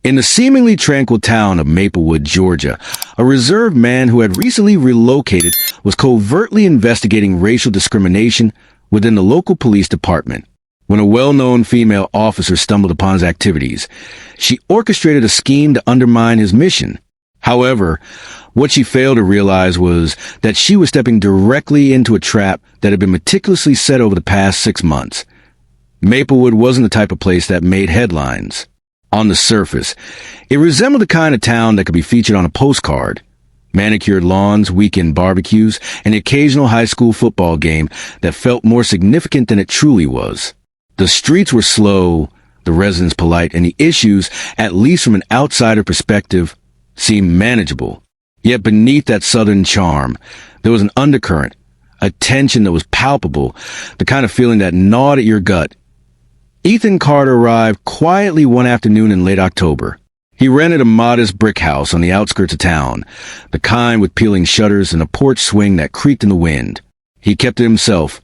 In the seemingly tranquil town of Maplewood, Georgia, a reserved man who had recently relocated was covertly investigating racial discrimination within the local police department. When a well-known female officer stumbled upon his activities, she orchestrated a scheme to undermine his mission. However, what she failed to realize was that she was stepping directly into a trap that had been meticulously set over the past 6 months. Maplewood wasn't the type of place that made headlines. On the surface, it resembled the kind of town that could be featured on a postcard. Manicured lawns, weekend barbecues, and the occasional high school football game that felt more significant than it truly was. The streets were slow, the residents polite, and the issues, at least from an outsider perspective, seemed manageable. Yet beneath that southern charm, there was an undercurrent, a tension that was palpable, the kind of feeling that gnawed at your gut. Ethan Carter arrived quietly one afternoon in late October. He rented a modest brick house on the outskirts of town, the kind with peeling shutters and a porch swing that creaked in the wind. He kept it himself,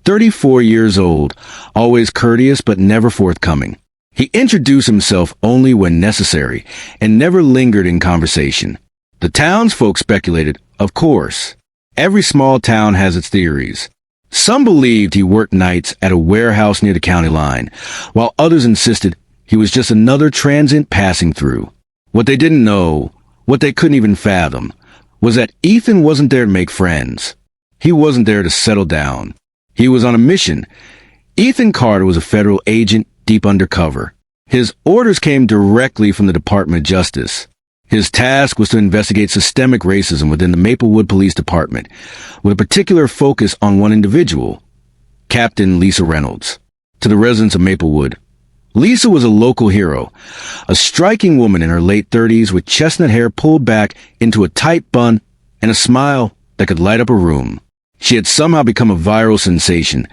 34 years old, always courteous but never forthcoming. He introduced himself only when necessary and never lingered in conversation. The townsfolk speculated, of course. Every small town has its theories. Some believed he worked nights at a warehouse near the county line, while others insisted he was just another transient passing through. What they didn't know, what they couldn't even fathom, was that Ethan wasn't there to make friends. He wasn't there to settle down. He was on a mission. Ethan Carter was a federal agent deep undercover. His orders came directly from the Department of Justice. His task was to investigate systemic racism within the Maplewood Police Department, with a particular focus on one individual, Captain Lisa Reynolds. To the residents of Maplewood, Lisa was a local hero, a striking woman in her late 30s with chestnut hair pulled back into a tight bun and a smile that could light up a room. She had somehow become a viral sensation,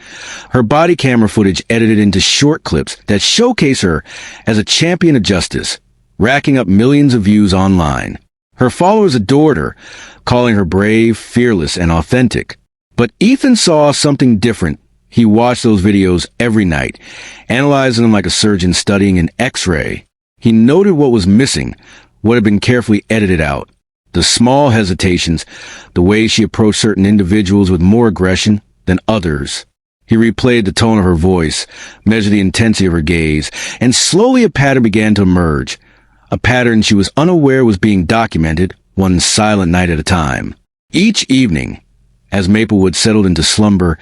her body camera footage edited into short clips that showcase her as a champion of justice, racking up millions of views online. Her followers adored her, calling her brave, fearless, and authentic. But Ethan saw something different. He watched those videos every night, analyzing them like a surgeon studying an X-ray. He noted what was missing, what had been carefully edited out. The small hesitations, the way she approached certain individuals with more aggression than others. He replayed the tone of her voice, measured the intensity of her gaze, and slowly a pattern began to emerge. A pattern she was unaware was being documented, one silent night at a time. Each evening, as Maplewood settled into slumber,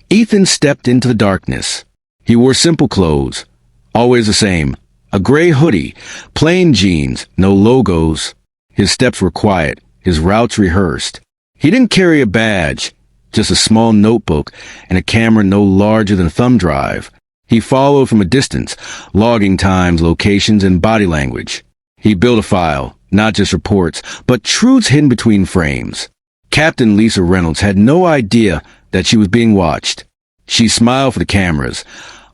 Ethan stepped into the darkness. He wore simple clothes, always the same, a gray hoodie, plain jeans, no logos. His steps were quiet, his routes rehearsed. He didn't carry a badge, just a small notebook and a camera no larger than a thumb drive. He followed from a distance, logging times, locations, and body language. He built a file, not just reports, but truths hidden between frames. Captain Lisa Reynolds had no idea that she was being watched. She smiled for the cameras,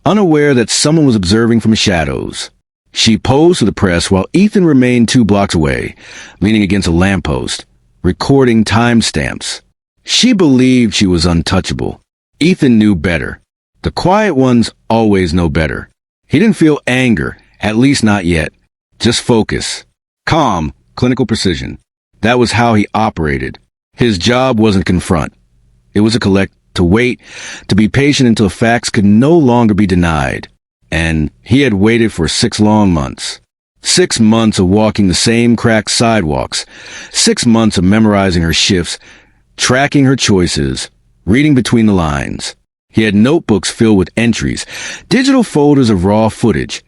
unaware that someone was observing from the shadows. She posed for the press while Ethan remained 2 blocks away, leaning against a lamppost, recording timestamps. She believed she was untouchable. Ethan knew better. The quiet ones always know better. He didn't feel anger, at least not yet. Just focus. Calm, clinical precision. That was how he operated. His job wasn't to confront. It was to collect, to wait, to be patient until facts could no longer be denied. And he had waited for 6 long months. 6 months of walking the same cracked sidewalks. 6 months of memorizing her shifts, tracking her choices, reading between the lines. He had notebooks filled with entries, digital folders of raw footage,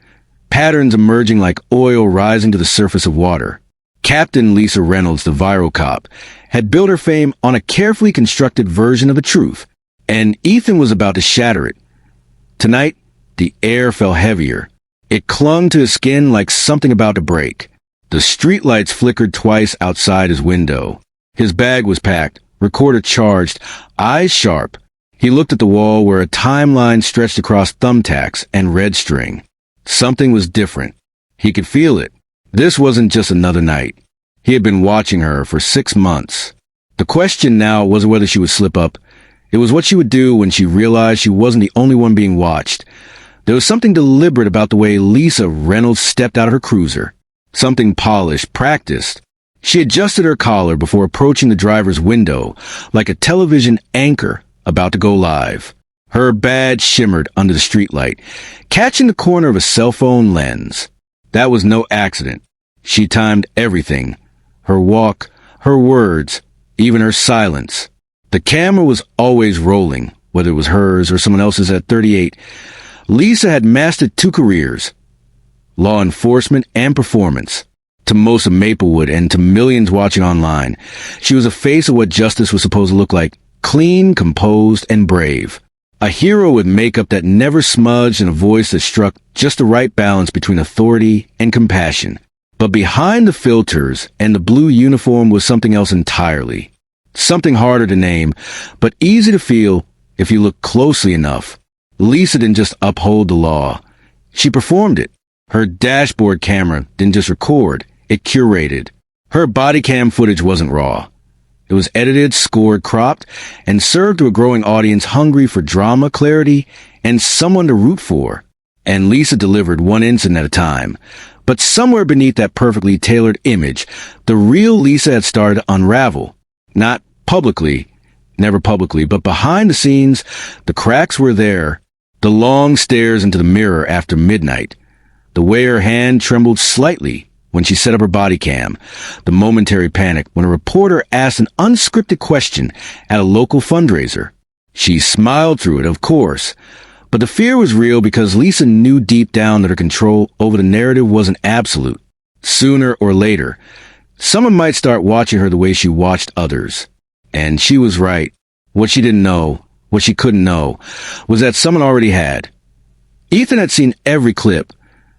patterns emerging like oil rising to the surface of water. Captain Lisa Reynolds, the viral cop, had built her fame on a carefully constructed version of the truth, and Ethan was about to shatter it. Tonight, the air felt heavier. It clung to his skin like something about to break. The streetlights flickered twice outside his window. His bag was packed, recorder charged, eyes sharp. He looked at the wall where a timeline stretched across thumbtacks and red string. Something was different. He could feel it. This wasn't just another night. He had been watching her for 6 months. The question now wasn't whether she would slip up. It was what she would do when she realized she wasn't the only one being watched. There was something deliberate about the way Lisa Reynolds stepped out of her cruiser. something polished, practiced. She adjusted her collar before approaching the driver's window, like a television anchor about to go live. Her badge shimmered under the streetlight, catching the corner of a cell phone lens. That was no accident. She timed everything. Her walk, her words, even her silence. The camera was always rolling, whether it was hers or someone else's at 38. Lisa had mastered two careers, law enforcement and performance. To most of Maplewood and to millions watching online, she was a face of what justice was supposed to look like: clean, composed, and brave. A hero with makeup that never smudged and a voice that struck just the right balance between authority and compassion. But behind the filters and the blue uniform was something else entirely. Something harder to name, but easy to feel if you look closely enough. Lisa didn't just uphold the law. She performed it. Her dashboard camera didn't just record, it curated. Her body cam footage wasn't raw. It was edited, scored, cropped, and served to a growing audience hungry for drama, clarity, and someone to root for. And Lisa delivered one incident at a time. But somewhere beneath that perfectly tailored image, the real Lisa had started to unravel. Not publicly, never publicly, but behind the scenes, the cracks were there. The long stares into the mirror after midnight. The way her hand trembled slightly when she set up her body cam. The momentary panic when a reporter asked an unscripted question at a local fundraiser. She smiled through it, of course. But the fear was real because Lisa knew deep down that her control over the narrative wasn't absolute. Sooner or later, someone might start watching her the way she watched others. And she was right. What she didn't know, what she couldn't know, was that someone already had. Ethan had seen every clip,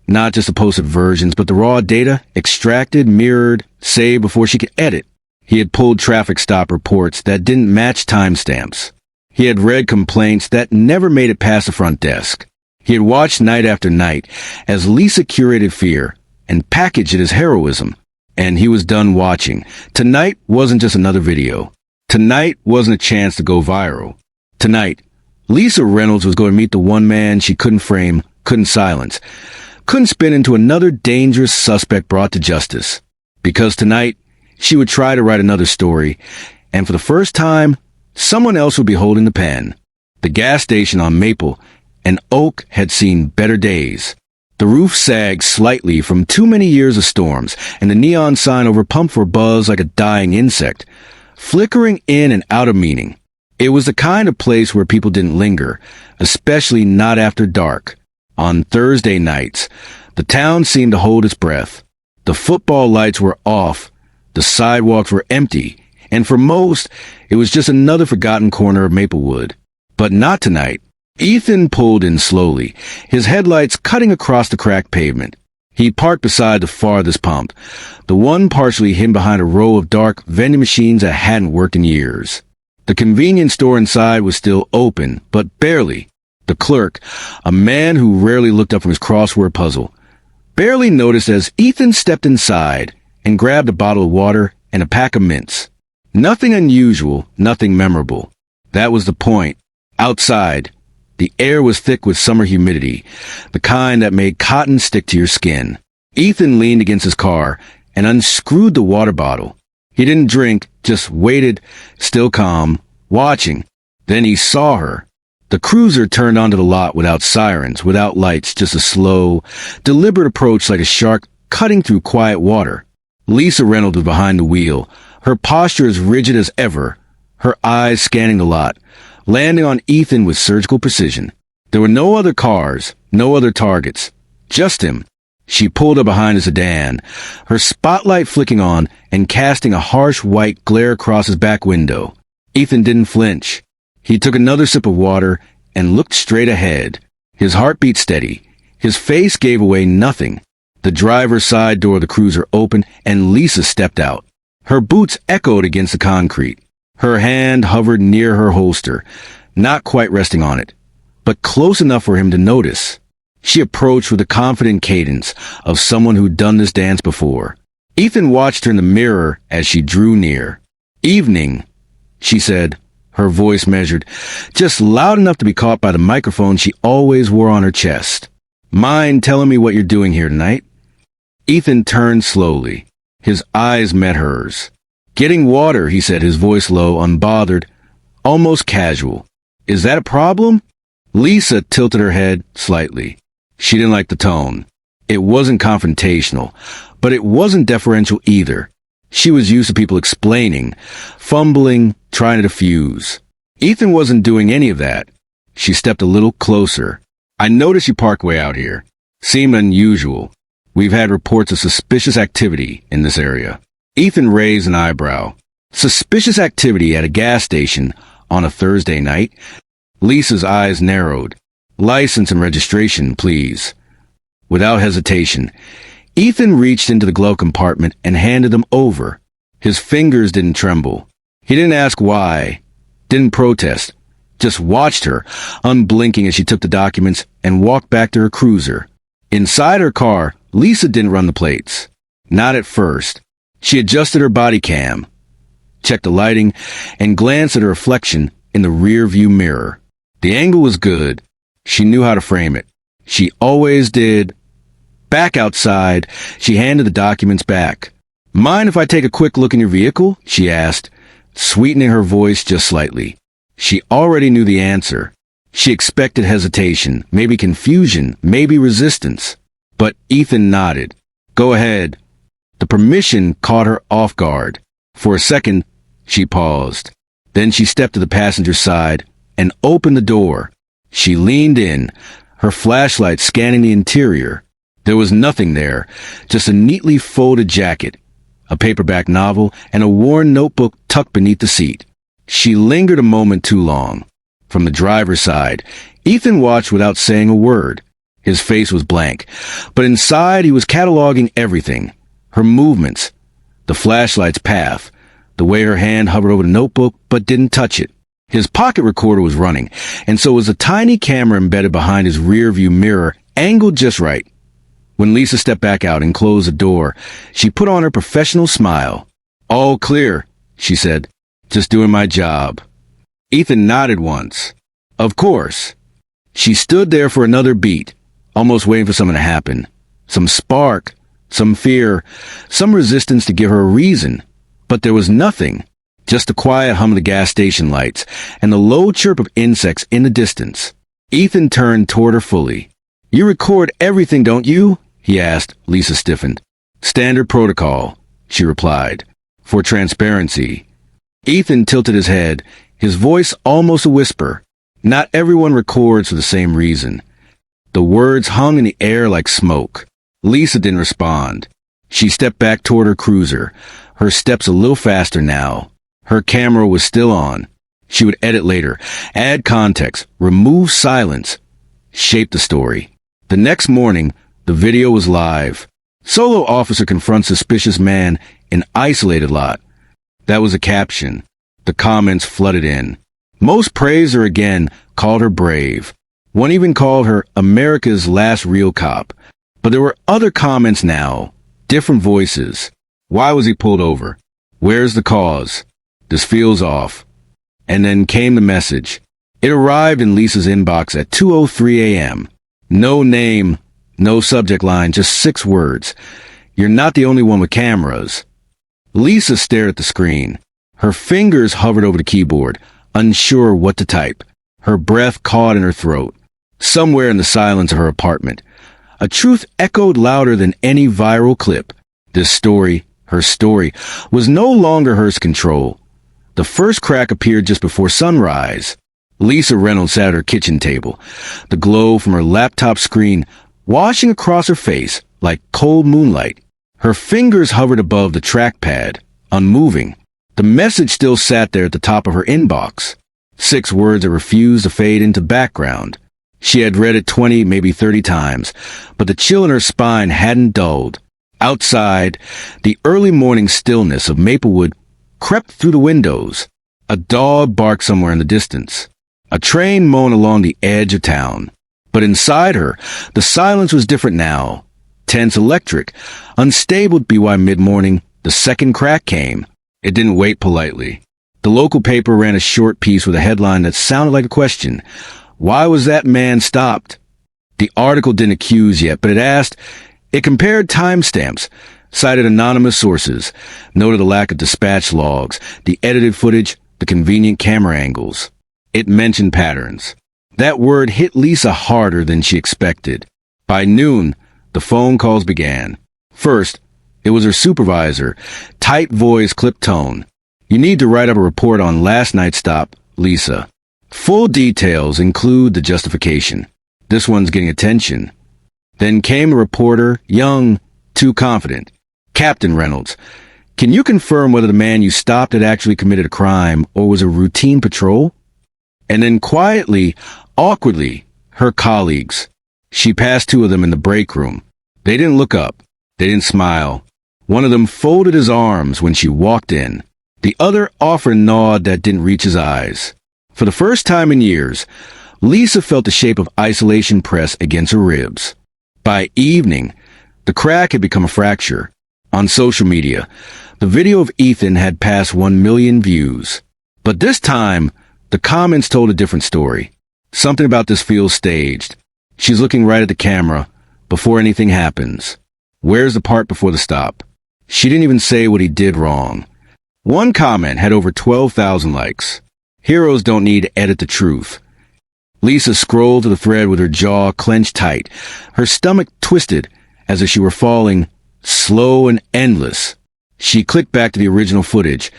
not just the posted versions, but the raw data, extracted, mirrored, saved before she could edit. He had pulled traffic stop reports that didn't match timestamps. He had read complaints that never made it past the front desk. He had watched night after night as Lisa curated fear and packaged it as heroism. And he was done watching. Tonight wasn't just another video. Tonight wasn't a chance to go viral. Tonight, Lisa Reynolds was going to meet the one man she couldn't frame, couldn't silence, couldn't spin into another dangerous suspect brought to justice. Because tonight, she would try to write another story, and for the first time, someone else would be holding the pen. The gas station on Maple and Oak had seen better days. The roof sagged slightly from too many years of storms, and the neon sign over pumped for buzz like a dying insect, flickering in and out of meaning. It was the kind of place where people didn't linger, especially not after dark. On Thursday nights, the town seemed to hold its breath. The football lights were off, the sidewalks were empty, and for most, it was just another forgotten corner of Maplewood. But not tonight. Ethan pulled in slowly, his headlights cutting across the cracked pavement. He parked beside the farthest pump, the one partially hidden behind a row of dark vending machines that hadn't worked in years. The convenience store inside was still open, but barely. The clerk, a man who rarely looked up from his crossword puzzle, barely noticed as Ethan stepped inside and grabbed a bottle of water and a pack of mints. Nothing unusual, nothing memorable. That was the point. Outside, the air was thick with summer humidity, the kind that made cotton stick to your skin. Ethan leaned against his car and unscrewed the water bottle. He didn't drink, just waited, still calm, watching. Then he saw her. The cruiser turned onto the lot without sirens, without lights, just a slow, deliberate approach like a shark cutting through quiet water. Lisa Reynolds was behind the wheel, her posture as rigid as ever, her eyes scanning the lot, landing on Ethan with surgical precision. There were no other cars, no other targets, just him. She pulled up behind a sedan, her spotlight flicking on and casting a harsh white glare across his back window. Ethan didn't flinch. He took another sip of water and looked straight ahead. His heart beat steady. His face gave away nothing. The driver's side door of the cruiser opened and Lisa stepped out. Her boots echoed against the concrete. Her hand hovered near her holster, not quite resting on it, but close enough for him to notice. She approached with the confident cadence of someone who'd done this dance before. Ethan watched her in the mirror as she drew near. "Evening," she said, her voice measured, just loud enough to be caught by the microphone she always wore on her chest. "Mind telling me what you're doing here tonight?" Ethan turned slowly. His eyes met hers. "Getting water," he said, his voice low, unbothered, almost casual. "Is that a problem?" Lisa tilted her head slightly. She didn't like the tone. It wasn't confrontational, but it wasn't deferential either. She was used to people explaining, fumbling, trying to diffuse. Ethan wasn't doing any of that. She stepped a little closer. "I noticed you park way out here. Seemed unusual. We've had reports of suspicious activity in this area." Ethan raised an eyebrow. Suspicious activity at a gas station on a Thursday night? Lisa's eyes narrowed. "License and registration, please." Without hesitation, Ethan reached into the glove compartment and handed them over. His fingers didn't tremble. He didn't ask why, didn't protest, just watched her, unblinking as she took the documents and walked back to her cruiser. Inside her car, Lisa didn't run the plates. Not at first. She adjusted her body cam, checked the lighting, and glanced at her reflection in the rear-view mirror. The angle was good. She knew how to frame it. She always did. Back outside, she handed the documents back. "Mind if I take a quick look in your vehicle?" she asked, sweetening her voice just slightly. She already knew the answer. She expected hesitation, maybe confusion, maybe resistance. But Ethan nodded. "Go ahead." The permission caught her off guard. For a second, she paused. Then she stepped to the passenger side and opened the door. She leaned in, her flashlight scanning the interior. There was nothing there, just a neatly folded jacket, a paperback novel, and a worn notebook tucked beneath the seat. She lingered a moment too long. From the driver's side, Ethan watched without saying a word. His face was blank, but inside he was cataloging everything. Her movements, the flashlight's path, the way her hand hovered over the notebook but didn't touch it. His pocket recorder was running, and so was a tiny camera embedded behind his rear-view mirror, angled just right. When Lisa stepped back out and closed the door, she put on her professional smile. "All clear," she said. "Just doing my job." Ethan nodded once. "Of course." She stood there for another beat, almost waiting for something to happen. Some spark, some fear, some resistance to give her a reason. But there was nothing. Just the quiet hum of the gas station lights and the low chirp of insects in the distance. Ethan turned toward her fully. "You record everything, don't you?" he asked. Lisa stiffened. "Standard protocol," she replied. "For transparency." Ethan tilted his head, his voice almost a whisper. "Not everyone records for the same reason." The words hung in the air like smoke. Lisa didn't respond. She stepped back toward her cruiser, her steps a little faster now. Her camera was still on. She would edit later, add context, remove silence, shape the story. The next morning, the video was live. Solo officer confronts suspicious man in isolated lot. That was a caption. The comments flooded in. Most praised her again, called her brave. One even called her America's last real cop. But there were other comments now. Different voices. Why was he pulled over? Where's the cause? This feels off. And then came the message. It arrived in Lisa's inbox at 2:03 a.m. No name, no subject line, just 6 words. "You're not the only one with cameras." Lisa stared at the screen. Her fingers hovered over the keyboard, unsure what to type. Her breath caught in her throat. Somewhere in the silence of her apartment, a truth echoed louder than any viral clip. This story, her story, was no longer hers to control. The first crack appeared just before sunrise. Lisa Reynolds sat at her kitchen table, the glow from her laptop screen washing across her face like cold moonlight. Her fingers hovered above the trackpad, unmoving. The message still sat there at the top of her inbox. 6 words that refused to fade into background. She had read it 20, maybe 30 times, but the chill in her spine hadn't dulled. Outside, the early morning stillness of Maplewood crept through the windows. A dog barked somewhere in the distance. A train moaned along the edge of town. But inside her, the silence was different now. Tense, electric, unstable to be why mid-morning, the second crack came. It didn't wait politely. The local paper ran a short piece with a headline that sounded like a question. Why was that man stopped? The article didn't accuse yet, but it asked, It compared timestamps, cited anonymous sources, noted the lack of dispatch logs, the edited footage, the convenient camera angles. It mentioned patterns. That word hit Lisa harder than she expected. By noon, the phone calls began. First, it was her supervisor, tight voice, clipped tone. "You need to write up a report on last night's stop, Lisa. Full details include the justification. This one's getting attention." Then came a reporter, young, too confident. "Captain Reynolds, can you confirm whether the man you stopped had actually committed a crime or was a routine patrol?" And then quietly, awkwardly, her colleagues. She passed two of them in the break room. They didn't look up. They didn't smile. One of them folded his arms when she walked in. The other offered a nod that didn't reach his eyes. For the first time in years, Lisa felt the shape of isolation press against her ribs. By evening, the crack had become a fracture. On social media, the video of Ethan had passed 1 million views. But this time, the comments told a different story. Something about this feels staged. She's looking right at the camera before anything happens. Where's the part before the stop? She didn't even say what he did wrong. One comment had over 12,000 likes. Heroes don't need to edit the truth. Lisa scrolled to the thread with her jaw clenched tight, her stomach twisted as if she were falling, slow and endless. She clicked back to the original footage,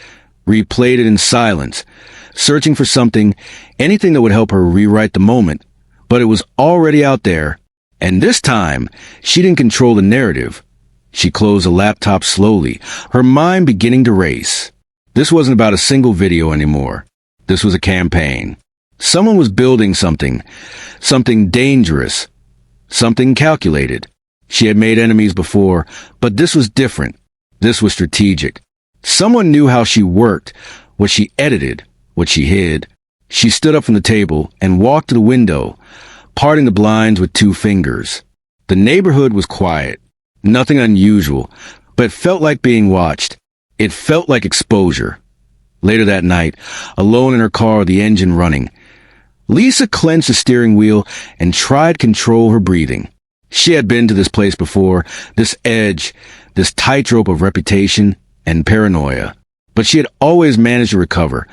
replayed it in silence, searching for something, anything that would help her rewrite the moment. But it was already out there, and this time, she didn't control the narrative. She closed the laptop slowly, her mind beginning to race. This wasn't about a single video anymore. This was a campaign. Someone was building something dangerous, something calculated. She had made enemies before, but this was different. This was strategic. Someone knew how she worked, what she edited, what she hid. She stood up from the table and walked to the window, parting the blinds with 2 fingers. The neighborhood was quiet, nothing unusual, but it felt like being watched. It felt like exposure. Later that night, alone in her car with the engine running, Lisa clenched the steering wheel and tried to control her breathing. She had been to this place before, this edge, this tightrope of reputation and paranoia. But she had always managed to recover,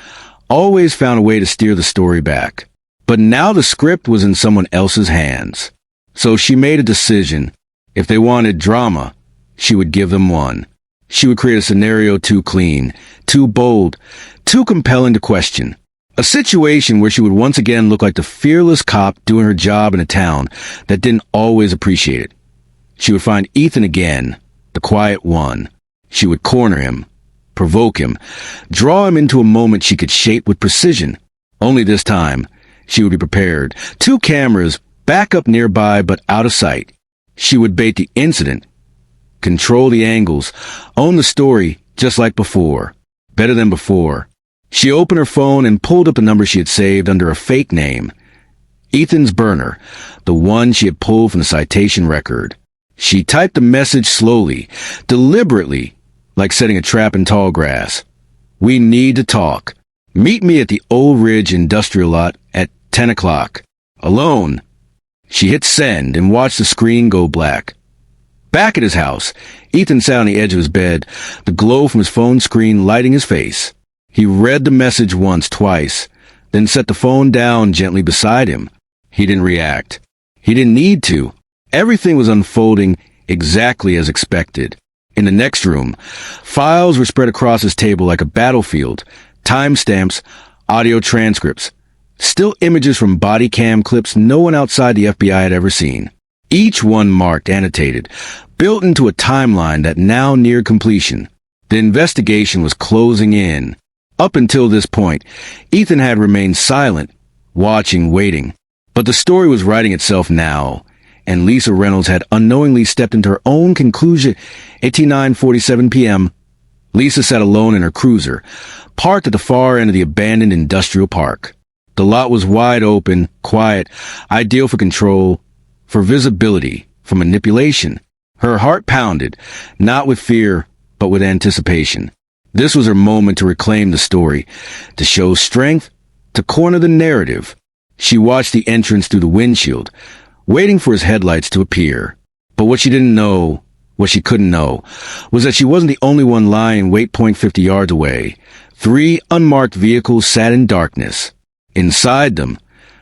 always found a way to steer the story back. But now the script was in someone else's hands. So she made a decision. If they wanted drama, she would give them one. She would create a scenario too clean, too bold, too compelling to question. A situation where she would once again look like the fearless cop doing her job in a town that didn't always appreciate it. She would find Ethan again, the quiet one. She would corner him, provoke him, draw him into a moment she could shape with precision. Only this time, she would be prepared. 2 cameras, back up nearby but out of sight. She would bait the incident, control the angles, own the story just like before. Better than before. She opened her phone and pulled up the number she had saved under a fake name. Ethan's burner, the one she had pulled from the citation record. She typed the message slowly, deliberately, like setting a trap in tall grass. "We need to talk. Meet me at the Old Ridge Industrial Lot at 10 o'clock. Alone." She hit send and watched the screen go black. Back at his house, Ethan sat on the edge of his bed, the glow from his phone screen lighting his face. He read the message once, twice, then set the phone down gently beside him. He didn't react. He didn't need to. Everything was unfolding exactly as expected. In the next room, files were spread across his table like a battlefield, timestamps, audio transcripts, still images from body cam clips no one outside the FBI had ever seen. Each one marked, annotated, built into a timeline that now neared completion. The investigation was closing in. Up until this point, Ethan had remained silent, watching, waiting. But the story was writing itself now, and Lisa Reynolds had unknowingly stepped into her own conclusion. 9:47 p.m. Lisa sat alone in her cruiser, parked at the far end of the abandoned industrial park. The lot was wide open, quiet, ideal for control, for visibility, for manipulation. Her heart pounded, not with fear, but with anticipation. This was her moment to reclaim the story, to show strength, to corner the narrative. She watched the entrance through the windshield, waiting for his headlights to appear. But what she didn't know, what she couldn't know, was that she wasn't the only one lying waypoint 50 yards away. 3 unmarked vehicles sat in darkness. Inside them,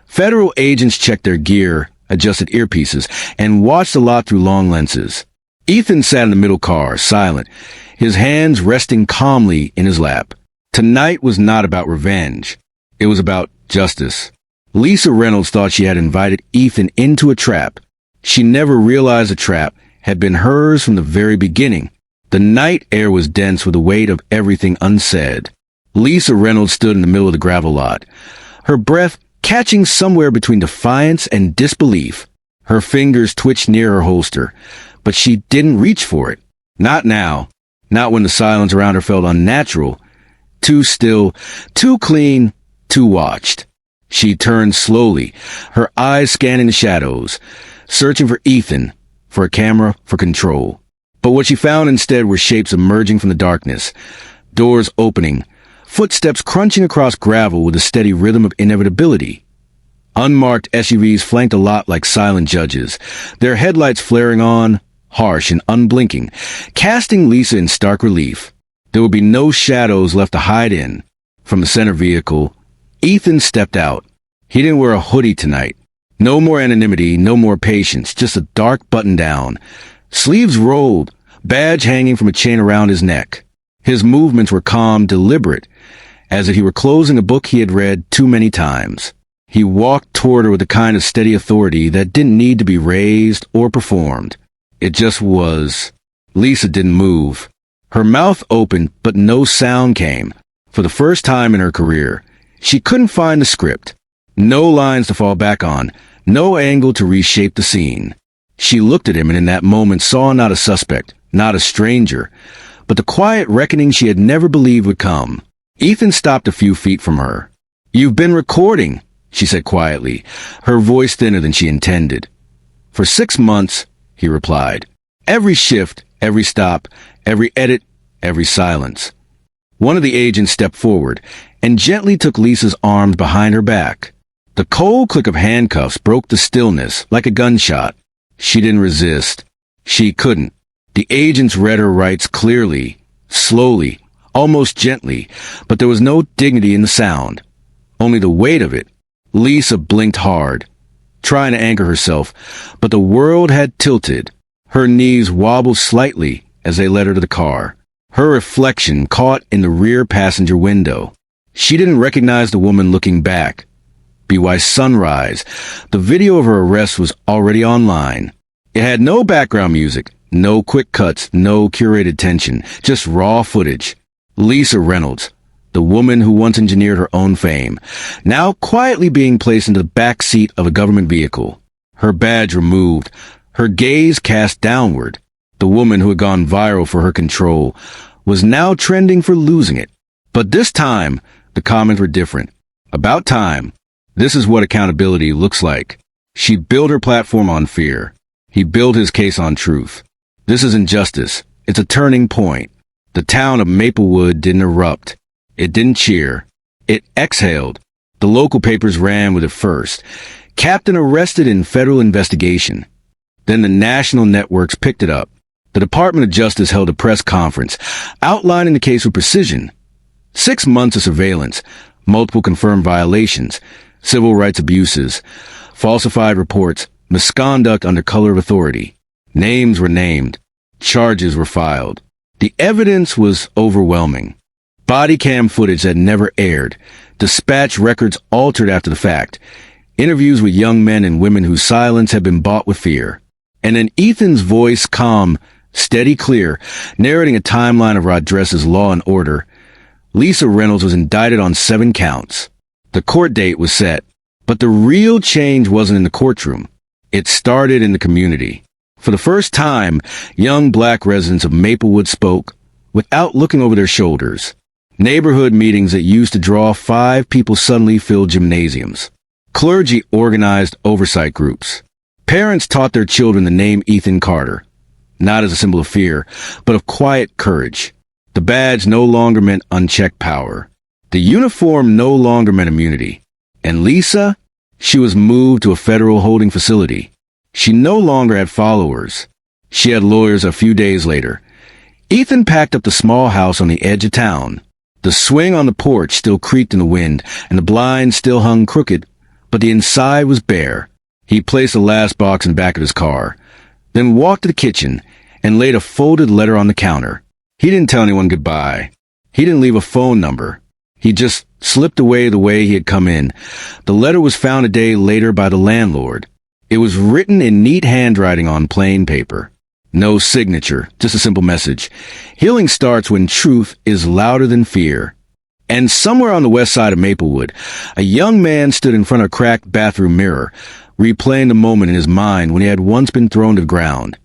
federal agents checked their gear, adjusted earpieces, and watched the lot through long lenses. Ethan sat in the middle car, silent, his hands resting calmly in his lap. Tonight was not about revenge. It was about justice. Lisa Reynolds thought she had invited Ethan into a trap. She never realized the trap had been hers from the very beginning. The night air was dense with the weight of everything unsaid. Lisa Reynolds stood in the middle of the gravel lot, her breath catching somewhere between defiance and disbelief. Her fingers twitched near her holster, but she didn't reach for it. Not now. Not when the silence around her felt unnatural. Too still, too clean, too watched. She turned slowly, her eyes scanning the shadows, searching for Ethan, for a camera, for control. But what she found instead were shapes emerging from the darkness, doors opening, footsteps crunching across gravel with a steady rhythm of inevitability. Unmarked SUVs flanked a lot like silent judges, their headlights flaring on, harsh and unblinking, casting Lisa in stark relief. There would be no shadows left to hide in. From the center vehicle, Ethan stepped out. He didn't wear a hoodie tonight. No more anonymity, no more patience, just a dark button down. Sleeves rolled, badge hanging from a chain around his neck. His movements were calm, deliberate, as if he were closing a book he had read too many times. He walked toward her with a kind of steady authority that didn't need to be raised or performed. It just was. Lisa didn't move. Her mouth opened, but no sound came. For the first time in her career, she couldn't find the script. No lines to fall back on, no angle to reshape the scene. She looked at him and in that moment saw not a suspect, not a stranger, but the quiet reckoning she had never believed would come. Ethan stopped a few feet from her. "You've been recording," she said quietly, her voice thinner than she intended. "For 6 months," he replied. "Every shift, every stop, every edit, every silence." One of the agents stepped forward and gently took Lisa's arms behind her back. The cold click of handcuffs broke the stillness like a gunshot. She didn't resist. She couldn't. The agents read her rights clearly, slowly, almost gently, but there was no dignity in the sound. Only the weight of it. Lisa blinked hard, trying to anchor herself, but the world had tilted. Her knees wobbled slightly as they led her to the car. Her reflection caught in the rear passenger window. She didn't recognize the woman looking back. BY Sunrise. The video of her arrest was already online. It had no background music, no quick cuts, no curated tension, just raw footage. Lisa Reynolds, the woman who once engineered her own fame, now quietly being placed into the back seat of a government vehicle. Her badge removed, her gaze cast downward. The woman who had gone viral for her control was now trending for losing it. But this time, the comments were different. About time. This is what accountability looks like. She built her platform on fear. He built his case on truth. This isn't justice. It's a turning point. The town of Maplewood didn't erupt. It didn't cheer. It exhaled. The local papers ran with it first. Captain arrested in federal investigation. Then the national networks picked it up. The Department of Justice held a press conference, outlining the case with precision. 6 months of surveillance, multiple confirmed violations, civil rights abuses, falsified reports, misconduct under color of authority. Names were named. Charges were filed. The evidence was overwhelming. Body cam footage that never aired, dispatch records altered after the fact, interviews with young men and women whose silence had been bought with fear. And then Ethan's voice, calm, steady, clear, narrating a timeline of Rodriguez's Law and Order. Lisa Reynolds was indicted on 7 counts. The court date was set, but the real change wasn't in the courtroom. It started in the community. For the first time, young black residents of Maplewood spoke without looking over their shoulders. Neighborhood meetings that used to draw 5 people suddenly filled gymnasiums. Clergy organized oversight groups. Parents taught their children the name Ethan Carter, not as a symbol of fear, but of quiet courage. The badge no longer meant unchecked power. The uniform no longer meant immunity. And Lisa? She was moved to a federal holding facility. She no longer had followers. She had lawyers a few days later. Ethan packed up the small house on the edge of town. The swing on the porch still creaked in the wind, and the blinds still hung crooked, but the inside was bare. He placed the last box in the back of his car, then walked to the kitchen and laid a folded letter on the counter. He didn't tell anyone goodbye. He didn't leave a phone number. He just slipped away the way he had come in. The letter was found a day later by the landlord. It was written in neat handwriting on plain paper. No signature, just a simple message. Healing starts when truth is louder than fear. And somewhere on the west side of Maplewood, a young man stood in front of a cracked bathroom mirror, replaying the moment in his mind when he had once been thrown to the ground.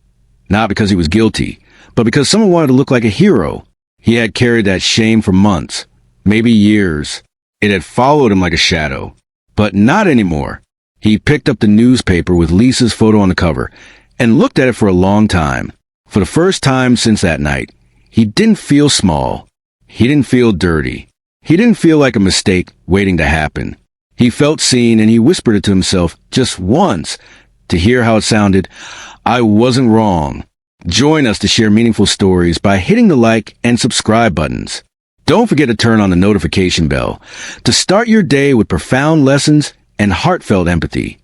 Not because he was guilty, but because someone wanted to look like a hero. He had carried that shame for months, maybe years. It had followed him like a shadow. But not anymore. He picked up the newspaper with Lisa's photo on the cover and looked at it for a long time. For the first time since that night, he didn't feel small. He didn't feel dirty. He didn't feel like a mistake waiting to happen. He felt seen, and he whispered it to himself just once to hear how it sounded. I wasn't wrong. Join us to share meaningful stories by hitting the like and subscribe buttons. Don't forget to turn on the notification bell to start your day with profound lessons and heartfelt empathy.